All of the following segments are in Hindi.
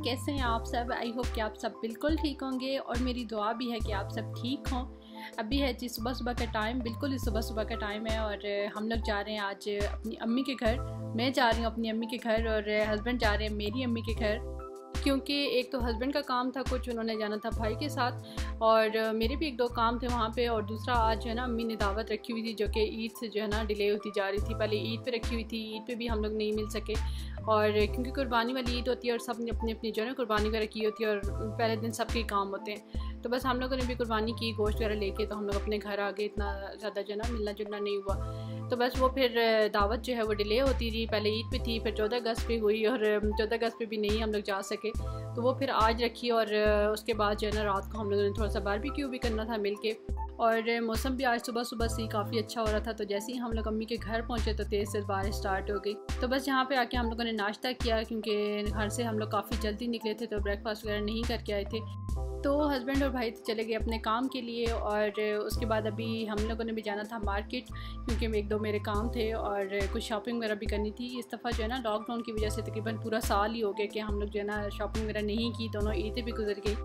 कैसे हैं आप सब। आई होप कि आप सब बिल्कुल ठीक होंगे और मेरी दुआ भी है कि आप सब ठीक हों। अभी है जी सुबह सुबह का टाइम, बिल्कुल ही सुबह सुबह का टाइम है और हम लोग जा रहे हैं आज अपनी अम्मी के घर। मैं जा रही हूँ अपनी अम्मी के घर और हस्बैंड जा रहे हैं मेरी अम्मी के घर, क्योंकि एक तो हस्बैंड का काम था कुछ, उन्होंने जाना था भाई के साथ और मेरे भी एक दो काम थे वहाँ पे। और दूसरा आज जो है ना अम्मी ने दावत रखी हुई थी जो कि ईद से जो है ना डिले होती जा रही थी। पहले ईद पे रखी हुई थी, ईद पे भी हम लोग नहीं मिल सके और क्योंकि कुर्बानी वाली ईद होती है और सब ने अपनी अपनी जो है ना कुर्बानी वगैरह की होती है और पहले दिन सबके काम होते हैं। तो बस हम लोगों ने भी कुर्बानी की गोश्त वगैरह लेके, तो हम लोग अपने घर आ गए। इतना ज़्यादा जो है ना मिलना जुलना नहीं हुआ। तो बस वो फिर दावत जो है वो डिले होती रही। पहले ईद पे थी, फिर 14 अगस्त पे हुई और 14 अगस्त पे भी नहीं हम लोग जा सके, तो वो फिर आज रखी। और उसके बाद जो है ना रात को हम लोगों ने थोड़ा सा बारबेक्यू भी करना था मिल के। और मौसम भी आज सुबह सुबह से काफ़ी अच्छा हो रहा था। तो जैसे ही हम लोग अम्मी के घर पहुंचे तो तेज़ से बारिश स्टार्ट हो गई। तो बस यहाँ पे आके हम लोगों ने नाश्ता किया, क्योंकि घर से हम लोग काफ़ी जल्दी निकले थे तो ब्रेकफास्ट वगैरह नहीं करके आए थे। तो हस्बैंड और भाई चले गए अपने काम के लिए और उसके बाद अभी हम लोगों ने भी जाना था मार्केट, क्योंकि एक दो मेरे काम थे और कुछ शॉपिंग वगैरह भी करनी थी। इस दफ़ा जो है ना लॉकडाउन की वजह से तकरीबन पूरा साल ही हो गया कि हम लोग जो है ना शॉपिंग वगैरह नहीं की, दोनों ईदें भी गुजर गई।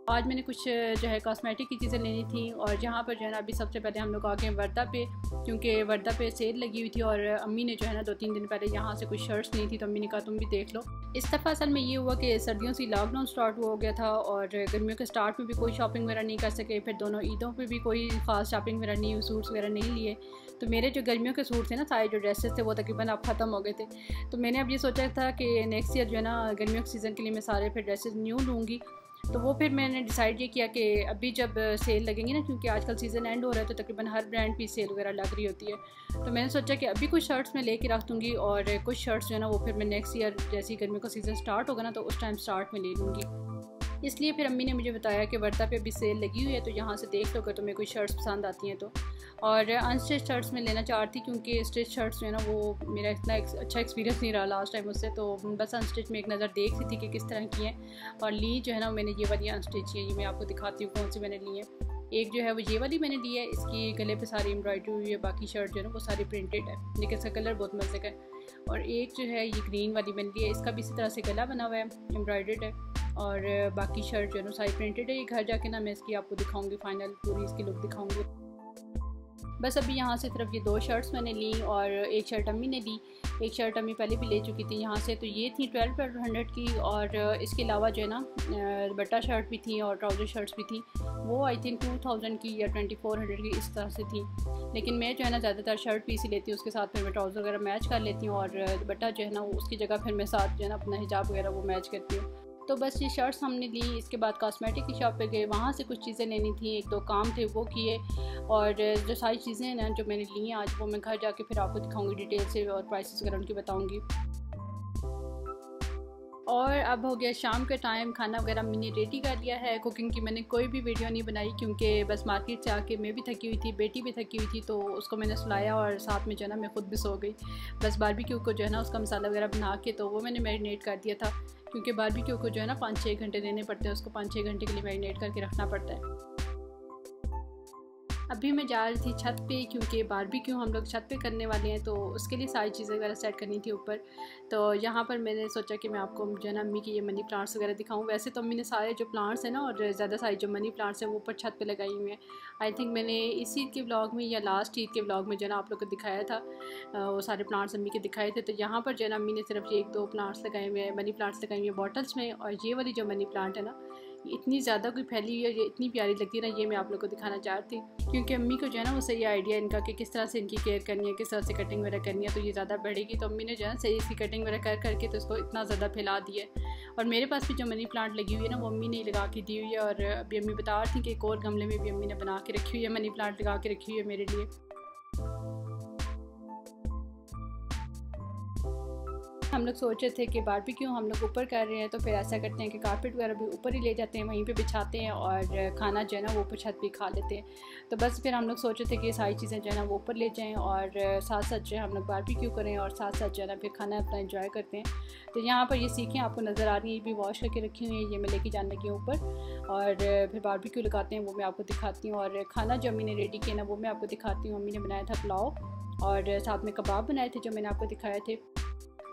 आज मैंने कुछ जो है कॉस्मेटिक की चीज़ें लेनी थी और जहाँ पर जो है ना अभी सबसे पहले हम लोग आ गए वर्दा पे, क्योंकि वर्दा पे सेल लगी हुई थी और अम्मी ने जो है ना 2-3 दिन पहले यहाँ से कुछ शर्ट्स ली थी, तो अम्मी ने कहा तुम भी देख लो। इस दफ़ा असल में ये हुआ कि सर्दियों से लॉकडाउन स्टार्ट हो गया था और गर्मियों के स्टार्ट में भी कोई शॉपिंग वगैरह नहीं कर सके। फिर दोनों ईदों पर भी कोई ख़ास शॉपिंग वगैरह नहीं हुई, सूट्स वगैरह नहीं लिए। तो मेरे जो गर्मियों के सूट थे ना, सारे जो ड्रेसेस थे वो तकरीबन अब ख़त्म हो गए थे। तो मैंने अब ये सोचा था कि नेक्स्ट ईयर जो है ना गर्मियों के सीज़न के लिए मैं सारे फिर ड्रेसेस न्यू लूँगी। तो वो फिर मैंने डिसाइड ये किया कि अभी जब सेल लगेंगी ना, क्योंकि आजकल सीज़न एंड हो रहा है तो तकरीबन हर ब्रांड की सेल वगैरह लग रही होती है। तो मैंने सोचा कि अभी कुछ शर्ट्स मैं लेके रख दूँगी और कुछ शर्ट्स जो है ना वो फिर मैं नेक्स्ट ईयर जैसे ही गर्मियों का सीज़न स्टार्ट होगा ना तो उस टाइम स्टार्ट में ले लूँगी। इसलिए फिर अम्मी ने मुझे बताया कि वर्दा पे अभी सेल लगी हुई है तो यहाँ से देख लो अगर तुम्हें कोई शर्ट्स पसंद आती हैं तो। और अनस्टिच शर्ट्स में लेना चाह रही थी, क्योंकि स्टिच शर्ट्स जो है ना वो मेरा इतना अच्छा एक्सपीरियंस नहीं रहा लास्ट टाइम उससे, तो बस अनस्टिच में एक नज़र देख रही थी कि किस तरह की है। और ली जो है ना मैंने ये वाली अनस्टिच है, ये मैं आपको दिखाती हूँ कौन सी मैंने ली है। एक जो है वो ये वाली मैंने ली है, इसकी गले पे सारी एम्ब्रॉयडरी हुई है, बाकी शर्ट जो है ना वो सारी प्रिंटेड है, लेकिन इसका कलर बहुत मज़े का है। और एक जो है ये ग्रीन वाली मैंने ली है, इसका भी इसी तरह से गला बना हुआ है, एम्ब्रॉयडर्ड है और बाकी शर्ट जो है ना सारी प्रिंटेड है। ये घर जाके ना मैं इसकी आपको दिखाऊंगी, फाइनल पूरी इसकी लुक दिखाऊंगी। बस अभी यहाँ से सिर्फ ये 2 शर्ट्स मैंने ली और एक शर्ट अम्मी ने ली। एक शर्ट अम्मी पहले भी ले चुकी थी यहाँ से, तो ये थी 1200 की। और इसके अलावा जो है ना बट्टा शर्ट भी थी और ट्राउज़र शर्ट्स भी थी, वो आई थिंक 2000 की या 2400 की इस तरह से थी। लेकिन मैं जो है ना ज़्यादातर शर्ट पीस ही लेती हूँ, उसके साथ फिर मैं ट्राउज़र वगैरह मैच कर लेती हूँ और बट्टा जो है ना उसकी जगह फिर मैं साथ जो है ना अपना हिजाब वगैरह वो मैच करती हूँ। तो बस ये शर्ट्स हमने ली। इसके बाद कॉस्मेटिक की शॉप पे गए, वहाँ से कुछ चीज़ें लेनी थी, एक दो काम थे वो किए। और जो सारी चीज़ें हैं ना जो मैंने ली हैं आज वो मैं घर जाके फिर आपको दिखाऊंगी डिटेल से और प्राइसेस वगैरह उनकी बताऊंगी। और अब हो गया शाम का टाइम, खाना वगैरह मैंने रेडी कर लिया है। कुकिंग की मैंने कोई भी वीडियो नहीं बनाई, क्योंकि बस मार्केट से आके मैं भी थकी हुई थी, बेटी भी थकी हुई थी, तो उसको मैंने सुलाया और साथ में जो है ना मैं खुद भी सो गई। बस बारबेक्यू को जो है ना उसका मसाला वगैरह बना के तो वो मैंने मैरिनेट कर दिया था, क्योंकि बारबेक्यू को जो है ना 5-6 घंटे देने पड़ते हैं, उसको 5-6 घंटे के लिए मैरिनेट करके रखना पड़ता है। अभी मैं जा रही थी छत पे, क्योंकि बारबेक्यू हम लोग छत पे करने वाले हैं, तो उसके लिए सारी चीज़ें वगैरह सेट करनी थी ऊपर। तो यहाँ पर मैंने सोचा कि मैं आपको जो है ना अम्मी की ये मनी प्लांट्स वगैरह दिखाऊँ। वैसे तो अम्मी ने सारे जो प्लांट्स हैं ना और ज़्यादा सारी जो मनी प्लांट्स हैं वो ऊपर छत पे लगाई हुई हैं। आई थिंक मैंने इस ईद के व्लॉग में या लास्ट ईद के व्लॉग में जो है ना आप लोग को दिखाया था, वो सारे प्लांट्स अम्मी के दिखाए थे। तो यहाँ पर जो है ना अम्मी ने सिर्फ ये 1-2 प्लांट्स लगाए हुए हैं, मनी प्लांट्स लगाए हुए हैं बॉटल्स में। और ये वाली जो मनी प्लांट है ना इतनी ज़्यादा कोई फैली हुई है, ये इतनी प्यारी लगती है ना, ये मैं आप लोग को दिखाना चाहती हूँ, क्योंकि अम्मी को जो है ना वो सही आइडिया इनका कि किस तरह से इनकी केयर करनी है, किस तरह से कटिंग वगैरह करनी है। तो ये ज़्यादा बढ़ेगी, तो अम्मी ने जो है सही इसकी कटिंग वगैरह कर करके तो इसको इतना ज़्यादा फैला दिया है। और मेरे पास भी जो मनी प्लांट लगी हुई है ना वो अम्मी ने लगा के दी हुई है। और अभी अम्मी बता रही थी कि एक और गमले में भी अम्मी ने बना के रखी हुई है, मनी प्लांट लगा के रखी हुई है मेरे लिए। हम लोग सोच रहे थे कि बारबेक्यू हम लोग ऊपर कर रहे हैं, तो फिर ऐसा करते हैं कि कारपेट वगैरह भी ऊपर ही ले जाते हैं, वहीं पे बिछाते हैं और खाना जो है ना वो ऊपर छत पे खा लेते हैं। तो बस फिर हम लोग सोच रहे थे कि ये सारी चीज़ें जो है ना वो ऊपर ले जाएं और साथ साथ जो है हम लोग बारबेक्यू करें और साथ साथ जो है ना फिर खाना अपना एंजॉय करते हैं। तो यहाँ पर ये सीखें आपको नज़र आ रही है, ये भी वॉश करके रखी हुई है, ये मैं लेके जाने लगी हूँ ऊपर। और फिर बारबेक्यू लगाते हैं वो मैं आपको दिखाती हूँ। और खाना जो अम्मी ने रेडी किया ना वो मैं आपको दिखाती हूँ। अम्मी ने बनाया था पुलाव और साथ में कबाब बनाए थे जो मैंने आपको दिखाए थे।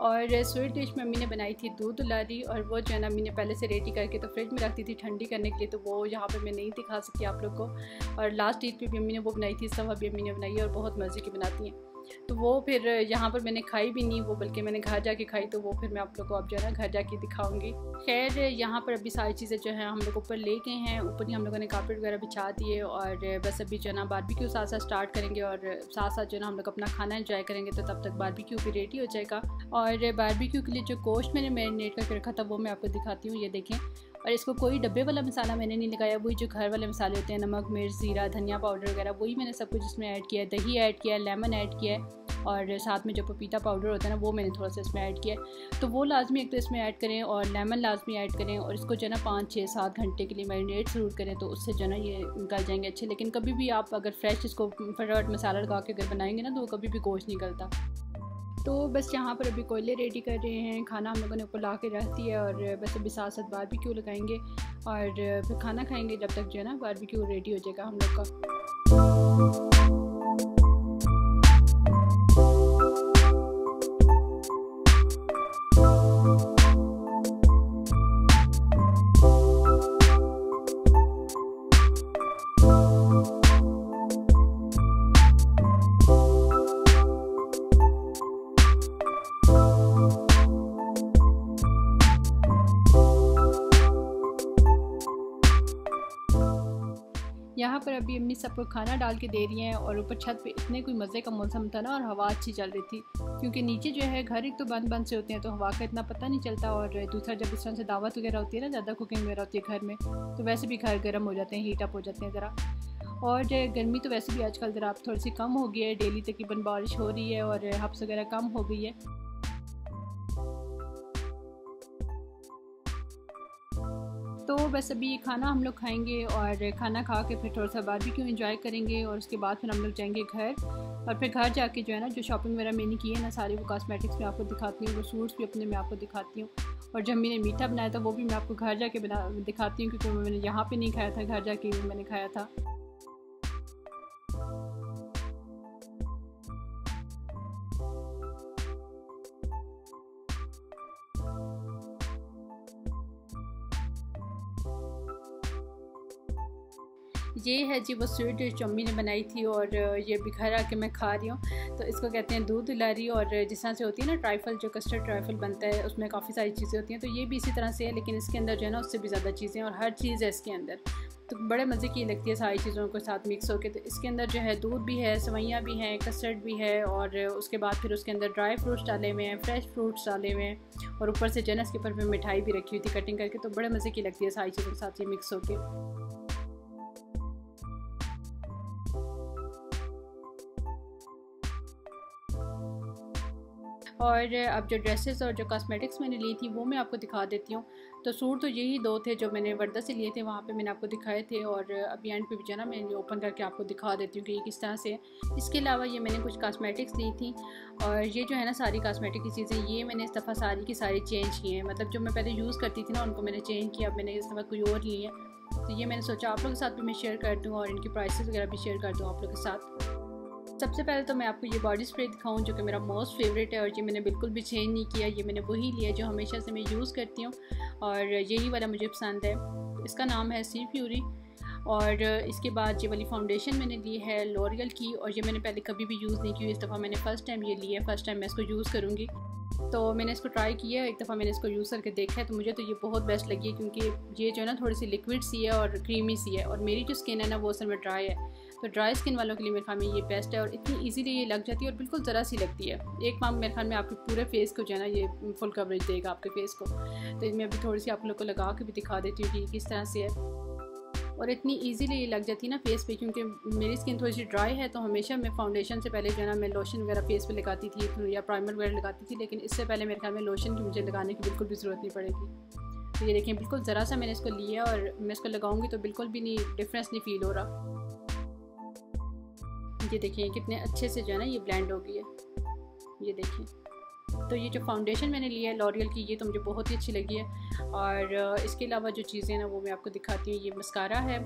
और स्वीट डिश में अम्मी ने बनाई थी दूध दुलारी, और वो जो है ना अम्मी ने पहले से रेडी करके तो फ्रिज में रखती थी ठंडी करने के लिए, तो वो यहाँ पे मैं नहीं दिखा सकती आप लोग को। और लास्ट ईद पे भी अम्मी ने वो बनाई थी, इस दफ़ा भी अम्मी ने बनाई है और बहुत मज़े की बनाती हैं। तो वो फिर यहाँ पर मैंने खाई भी नहीं वो, बल्कि मैंने घर जाके खाई, तो वो फिर मैं आप लोग को अब जो है ना घर जाके दिखाऊंगी। खैर यहाँ पर अभी सारी चीज़ें जो है हम लोग ऊपर ले गए हैं, ऊपर ही हम लोगों ने कारपेट वगैरह बिछा दिए, और बस अभी जो है ना बारबेक्यू साथ साथ स्टार्ट करेंगे, और साथ साथ जो है ना हम लोग अपना खाना एंजॉय करेंगे। तो तब तक बारबेक्यू भी रेडी हो जाएगा। और बारबेक्यू के लिए जो गोश्त मैंने मैरिनेट करके रखा था वो मैं आपको दिखाती हूँ, ये देखें। और इसको कोई डब्बे वाला मसाला मैंने नहीं लगाया, वही जो घर वाले मसाले होते हैं, नमक, मिर्च, ज़ीरा, धनिया पाउडर वगैरह, वही मैंने सब कुछ इसमें ऐड किया है। दही ऐड किया है, लेमन ऐड किया है, और साथ में जो पपीता पाउडर होता है ना वो मैंने थोड़ा सा इसमें ऐड किया है। तो वो लाजमी एक तो इसमें ऐड करें, और लेमन लाजमी ऐड करें, और इसको जो है ना 5, 6, 7 घंटे के लिए मैरिनेट ज़रूर करें, तो उससे जो है ना ये गल जाएंगे अच्छे। लेकिन कभी भी आप अगर फ्रेश इसको फटाफट मसाला लगा के अगर बनाएंगे ना तो वो कभी भी गोश्त नहीं गलता। तो बस यहाँ पर अभी कोयले रेडी कर रहे हैं, खाना हम लोगों ने ऊपर ला के रख दिया है, और बस अभी साथ साथ बारबेक्यू लगाएंगे और फिर खाना खाएंगे, जब तक जो है ना बारबेक्यू रेडी हो जाएगा हम लोग का। यहाँ पर अभी अम्मी सबको खाना डाल के दे रही हैं, और ऊपर छत पे इतने कोई मज़े का मौसम था ना, और हवा अच्छी चल रही थी, क्योंकि नीचे जो है घर एक तो बंद बंद से होते हैं तो हवा का इतना पता नहीं चलता, और दूसरा जब इस तरह से दावत वगैरह होती है ना, ज़्यादा कुकिंग वगैरह होती है घर में, तो वैसे भी घर गर्म हो जाते हैं, हीट अप हो जाते हैं ज़रा। और गर्मी तो वैसे भी आजकल ज़रा अब थोड़ी सी कम हो गई है, डेली तकरीबन बारिश हो रही है और हब्स वगैरह कम हो गई है। तो बस अभी ये खाना हम लोग खाएंगे, और खाना खा के फिर थोड़ा सा बारबेक्यू एंजॉय करेंगे, और उसके बाद फिर हम लोग जाएंगे घर, और फिर घर जाके जो है ना जो शॉपिंग वगैरह मैंने की है ना सारी, वो कॉस्मेटिक्स में आपको दिखाती हूँ, वो सूट्स भी अपने मैं आपको दिखाती हूँ, और जब मैंने मीठा बनाया था वो भी मैं आपको घर जाके दिखाती हूँ, क्योंकि मैंने यहाँ पे नहीं खाया था, घर जाके मैंने खाया था। ये है जी वो स्वीट डिश जो अम्मी ने बनाई थी, और ये भी घर आके मैं खा रही हूँ। तो इसको कहते हैं दूध दुलारी, और जिस तरह से होती है ना ट्राइफल, जो कस्टर्ड ट्राइफल बनता है उसमें काफ़ी सारी चीज़ें होती हैं, तो ये भी इसी तरह से है, लेकिन इसके अंदर जो है ना उससे भी ज़्यादा चीज़ें और हर चीज़ है इसके अंदर, तो बड़े मज़े की लगती है सारी चीज़ों के साथ मिक्स होकर। तो इसके अंदर जो है दूध भी है, सेवइयाँ भी हैं, कस्टर्ड भी है, और उसके बाद फिर उसके अंदर ड्राई फ्रूट्स डाले हुए हैं, फ्रेश फ्रूट्स डाले हुए हैं, और ऊपर से जनस के ऊपर में मिठाई भी रखी हुई थी कटिंग करके, तो बड़े मज़े की लगती है सारी चीज़ों के साथ ये मिक्स होकर। और अब जो ड्रेसेस और जो कॉस्मेटिक्स मैंने ली थी वो मैं आपको दिखा देती हूँ। तो सूट तो यही 2 थे जो मैंने वर्दा से लिए थे, वहाँ पे मैंने आपको दिखाए थे, और अभी एंड पे भी जो ना मैं ओपन करके आपको दिखा देती हूँ कि ये किस तरह से है। इसके अलावा ये मैंने कुछ कॉस्मेटिक्स ली थी, और ये जो है ना सारी कॉस्मेटिक की चीज़ें ये मैंने इस दफ़ा सारी की सारी चेंज की हैं, मतलब जो मैं पहले यूज़ करती थी ना उनको मैंने चेंज किया, अब मैंने इस दफ़ा कोई और ली है, तो ये मैंने सोचा आप लोगों के साथ भी मैं शेयर कर दूँ, और इनकी प्राइसेस वगैरह भी शेयर कर दूँ आप लोगों के साथ। सबसे पहले तो मैं आपको ये बॉडी स्प्रे दिखाऊं जो कि मेरा मोस्ट फेवरेट है, और ये मैंने बिल्कुल भी चेंज नहीं किया, ये मैंने वही लिया जो हमेशा से मैं यूज़ करती हूँ, और यही वाला मुझे पसंद है। इसका नाम है सी फ्यूरी। और इसके बाद ये वाली फाउंडेशन मैंने ली है लॉरियल की, और ये मैंने पहले कभी भी यूज़ नहीं की, इस दफ़ा मैंने फ़र्स्ट टाइम ये ली है, फ़र्स्ट टाइम मैं इसको यूज़ करूँगी। तो मैंने इसको ट्राई किया है, एक दफ़ा मैंने इसको यूज़ करके देखा है, तो मुझे तो ये बहुत बेस्ट लगी है, क्योंकि ये जो है ना थोड़ी सी लिक्विड सी है और क्रीमी सी है, और मेरी जो स्किन है ना वो असल में ड्राई है, तो ड्राई स्किन वालों के लिए मेरे ख्याल में ये बेस्ट है, और इतनी इजीली ये लग जाती है, और बिल्कुल ज़रा सी लगती है, एक पाम मेरे ख्याल में आपके पूरे फेस को जो है ना ये फुल कवरेज देगा आपके फेस को। तो मैं अभी थोड़ी सी आप लोग को लगा के भी दिखा देती हूँ कि किस तरह से है, और इतनी इजीली ये लग जाती है ना फेस पे, क्योंकि मेरी स्किन थोड़ी सी ड्राई है, तो हमेशा मैं फाउंडेशन से पहले जो है ना मैं लोशन वगैरह फेस पे लगाती थी, या प्राइमर वगैरह लगाती थी, लेकिन इससे पहले मेरे ख्याल में लोशन की मुझे लगाने की बिल्कुल भी ज़रूरत नहीं पड़ेगी। तो ये देखें बिल्कुल ज़रा सा मैंने इसको लिया, और मैं इसको लगाऊंगी तो बिल्कुल भी नहीं डिफरेंस नहीं फ़ील हो रहा। ये देखिए कितने अच्छे से जो है ना ये ब्लेंड हो गई है, ये देखिए। तो ये जो फाउंडेशन मैंने लिया है लॉरियल की, ये तो मुझे बहुत ही अच्छी लगी है, और इसके अलावा जो चीज़ें हैं ना वो मैं आपको दिखाती हूँ। ये मस्कारा है,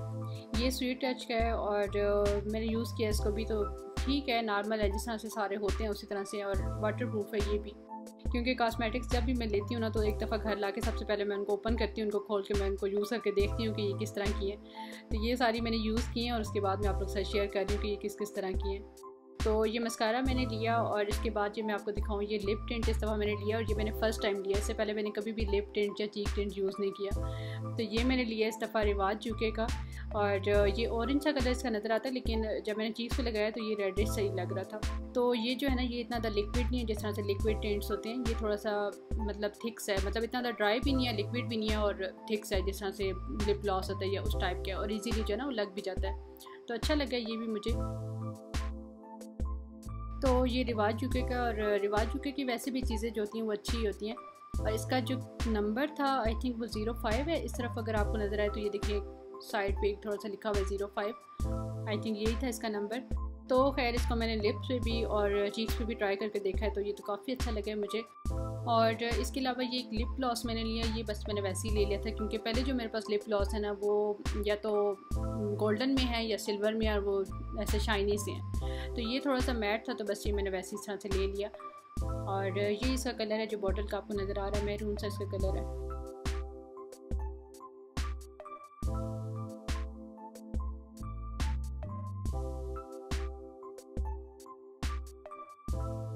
ये स्वीट टच का है, और मैंने यूज़ किया इसको भी, तो ठीक है, नॉर्मल है, जिस तरह से सारे होते हैं उसी तरह से, और वाटर प्रूफ है ये भी। क्योंकि कॉस्मेटिक्स जब भी मैं लेती हूँ ना तो एक दफ़ा घर लाके सबसे पहले मैं उनको ओपन करती हूँ, उनको खोल के मैं उनको यूज़ करके देखती हूँ कि ये किस तरह की है। तो ये सारी मैंने यूज़ की हैं और उसके बाद मैं आप लोग से शेयर कर रही हूँ कि ये किस किस तरह की है। तो ये मस्कारा मैंने लिया और इसके बाद ये मैं आपको दिखाऊँ, ये लिप टिंट इस दफ़ा मैंने लिया और ये मैंने फ़र्स्ट टाइम लिया। इससे पहले मैंने कभी भी लिप टिंट या चीक टिंट यूज़ नहीं किया। तो ये मैंने लिया इस दफ़ा रिवाज यूके का और ये ऑरेंज सा कलर इसका नज़र आता है, लेकिन जब मैंने चीज़ पे लगाया तो ये रेडिश सही लग रहा था। तो ये जो है ना, ये इतना ज़्यादा लिक्विड नहीं है जिस तरह से लिक्विड टिंट्स होते हैं। ये थोड़ा सा मतलब थिक्स है, मतलब इतना ज़्यादा ड्राई भी नहीं है, लिक्विड भी नहीं है और थिक्स है जिस तरह से लिप ग्लॉस होता है या उस टाइप का, और इजीली जो है ना वो लग भी जाता है। तो अच्छा लगा ये भी मुझे। तो ये रिवाज यूके का, और रिवाज यूके की वैसे भी चीज़ें जो होती हैं वो अच्छी होती हैं। और इसका जो नंबर था आई थिंक वो 05 है। इस तरफ अगर आपको नज़र आए तो ये देखिए साइड पे थोड़ा सा लिखा हुआ है 05, आई थिंक यही था इसका नंबर। तो खैर इसको मैंने लिप्स पे भी और चीक्स पे भी ट्राई करके देखा है, तो ये तो काफ़ी अच्छा लगा है मुझे। और इसके अलावा ये एक लिप ग्लॉस मैंने लिया, ये बस मैंने वैसे ही ले लिया था क्योंकि पहले जो मेरे पास लिप ग्लॉस है ना वो या तो गोल्डन में है या सिल्वर में, और वो ऐसे शाइनी से हैं। तो ये थोड़ा सा मैट था तो बस ये मैंने वैसे इस तरह से ले लिया। और ये इसका कलर है जो बॉटल का आपको नज़र आ रहा है, मैरून सा इसका कलर है।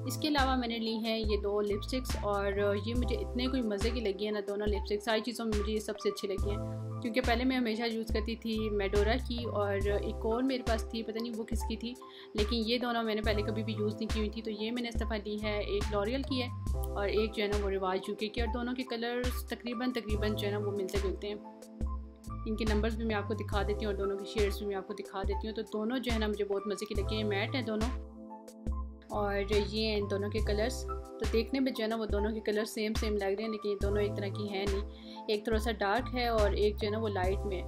इसके अलावा मैंने ली हैं ये दो लिपस्टिक्स और ये मुझे इतने कोई मज़े की लगी है ना दोनों लिपस्टिक। सारी चीज़ों में मुझे ये सबसे अच्छी लगी हैं क्योंकि पहले मैं हमेशा यूज़ करती थी मेडोरा की, और एक और मेरे पास थी, पता नहीं वो किसकी थी, लेकिन ये दोनों मैंने पहले कभी भी यूज़ नहीं की हुई थी। तो ये मैंने इस दफ़ा ली है, एक लॉरियल की है और एक जो है ना वो रिवाज यूके की, और दोनों के कलर्स तकरीबन जो है ना वो मिलते जुलते हैं। इनके नंबर्स भी मैं आपको दिखा देती हूँ और दोनों के शेड्स भी मैं आपको दिखा देती हूँ। तो दोनों जो है ना मुझे बहुत मज़े की लगी हैं, मैट हैं दोनों, और ये हैं इन दोनों के कलर्स। तो देखने में जो है ना वो दोनों के कलर सेम लग रहे हैं, लेकिन ये दोनों एक तरह की हैं नहीं। एक थोड़ा सा डार्क है और एक जो है ना वो लाइट में है।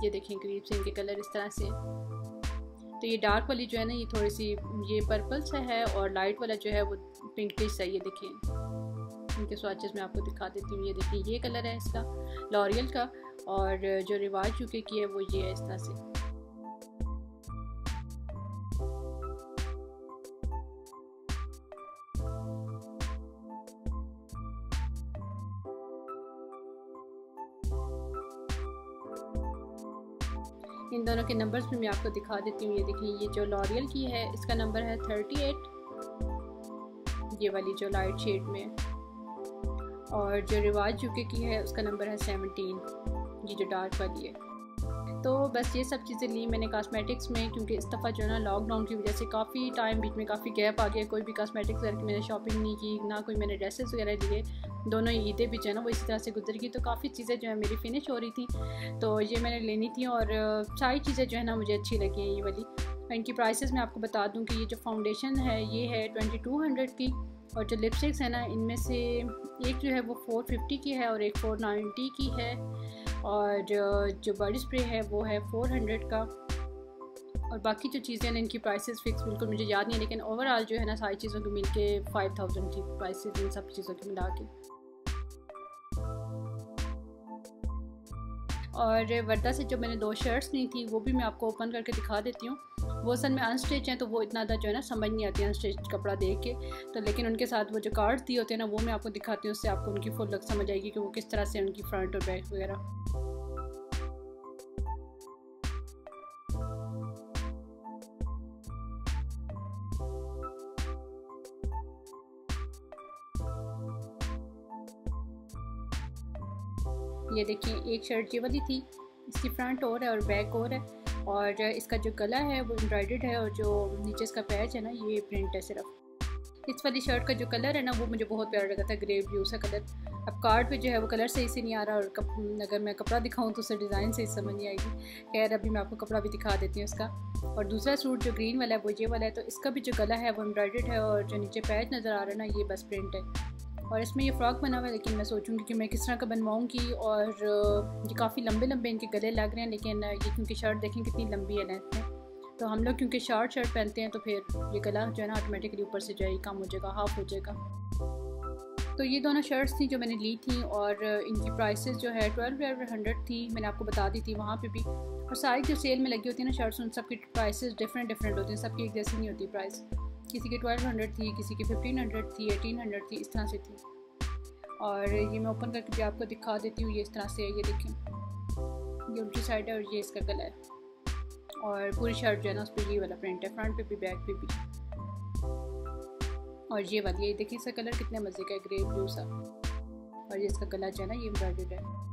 ये देखें करीब से इनके कलर इस तरह से। तो ये डार्क वाली जो है ना ये थोड़ी सी ये पर्पल सा है, और लाइट वाला जो है वो पिंकिश सा। ये देखिए इनके स्वाचेस मैं आपको दिखा देती हूँ। ये देखिए ये कलर है इसका लॉरियल का, और जो रिवाज यूके की है वो ये है इस तरह से। इन दोनों के नंबर्स भी मैं आपको दिखा देती हूँ। ये देखिए ये जो लॉरियल की है इसका नंबर है 38, ये वाली जो लाइट शेड में, और जो रिवाज यूके की है उसका नंबर है 17, ये जो डार्क वाली है। तो बस ये सब चीज़ें ली मैंने कॉस्मेटिक्स में, क्योंकि इस दफ़ा जो है ना लॉकडाउन की वजह से काफ़ी टाइम बीच में काफ़ी गैप आ गया, कोई भी कॉस्मेटिक्स वगैरह की मैंने शॉपिंग नहीं की, ना कोई मैंने ड्रेसेस वगैरह लिए। दोनों ईदें भी जो है ना वो इसी तरह से गुजर गई, तो काफ़ी चीज़ें जो है मेरी फिनिश हो रही थी, तो ये मैंने लेनी थी। और सारी चीज़ें जो है ना मुझे अच्छी लगी हैं ये वाली। इनकी प्राइसेस मैं आपको बता दूँ कि ये जो फाउंडेशन है ये है 2200 की, और जो लिपस्टिक्स है ना इनमें से एक जो है वो 450 की है और एक 490 की है, और जो बॉडी स्प्रे है वो है 400 का, और बाकी जो चीज़ें हैं इनकी प्राइसेस फिक्स बिल्कुल मुझे याद नहीं है, लेकिन ओवरऑल जो है ना सारी चीज़ों को मिल के 5000 की प्राइसेस इन सब चीज़ों की मिला के। और वर्दा से जो मैंने 2 शर्ट्स ली थी वो भी मैं आपको ओपन करके दिखा देती हूँ। वो असल में अनस्टिच हैं तो वो इतना ज़्यादा जो है ना समझ नहीं आती अनस्टिच कपड़ा देख के, तो लेकिन उनके साथ वो जो कार्ड्स दिए होते हैं ना वो मैं आपको दिखाती हूँ, उससे आपको उनकी फुल लुक समझ आएगी कि वो किस तरह से उनकी फ्रंट और बैक वगैरह। ये देखिए एक शर्ट ये वाली थी, इसकी फ्रंट और है और बैक और है, और इसका जो गला है वो एम्ब्रॉयडर्ड है, और जो नीचे इसका पैच है ना ये प्रिंट है सिर्फ। इस वाली शर्ट का जो कलर है ना वो मुझे बहुत प्यारा लगा था, ग्रे ब्लू सा कलर। अब कार्ड पे जो है वो कलर सही से नहीं आ रहा, और अगर मैं कपड़ा दिखाऊं तो उससे डिज़ाइन सही समझ नहीं आएगी। खैर अभी मैं आपको कपड़ा भी दिखा देती हूँ इसका। और दूसरा सूट जो ग्रीन वाला है वो ये वाला है, तो इसका भी जो गला है वो एम्ब्रॉयडर्ड है, और जो नीचे पैच नज़र आ रहा है ना ये बस प्रिंट है। और इसमें ये फ्रॉक बना हुआ है, लेकिन मैं सोचूंगी कि मैं किस तरह का बनवाऊंगी। और ये काफ़ी लंबे लंबे इनके गले लग रहे हैं, लेकिन ये क्योंकि शर्ट देखें कितनी लंबी है लेंथ में, तो हम लोग क्योंकि शॉर्ट शर्ट पहनते हैं तो फिर ये गला जो है ना ऑटोमेटिकली ऊपर से जो है कम हो जाएगा, हाफ हो जाएगा। तो ये दोनों शर्ट्स थी जो मैंने ली थी, और इनकी प्राइसेस जो है 1200 थी, मैंने आपको बता दी थी वहाँ पे भी। और सारी जो सेल में लगी होती है ना शर्ट्स, उन सब की प्राइसेस डिफरेंट होती हैं, सबकी एक जैसी नहीं होती प्राइस। किसी की 1200 थी, किसी की 1500 थी, 1800 थी, इस तरह से थी। और ये मैं ओपन करके भी आपको दिखा देती हूँ। ये इस तरह से है, ये देखें, ये उल्टी साइड है और ये इसका गला है। और पूरी शर्ट जो है ना उस पर ये वाला प्रिंट है, फ्रंट पे भी बैक पे भी। और ये वाली, ये देखिए इसका कलर कितने मज़े का है, ग्रे ब्लू सा। और ये इसका गला जो है ना ये एम्ब्रॉयडर्ड है।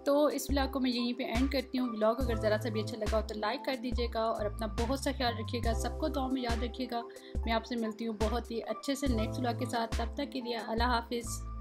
तो इस व्लॉग को मैं यहीं पे एंड करती हूँ। व्लॉग अगर ज़रा सा भी अच्छा लगा हो तो लाइक कर दीजिएगा और अपना बहुत सा ख्याल रखिएगा। सबको दुआ में याद रखिएगा। मैं आपसे मिलती हूँ बहुत ही अच्छे से नेक्स्ट व्लॉग के साथ। तब तक के लिए अल्लाह हाफिज़।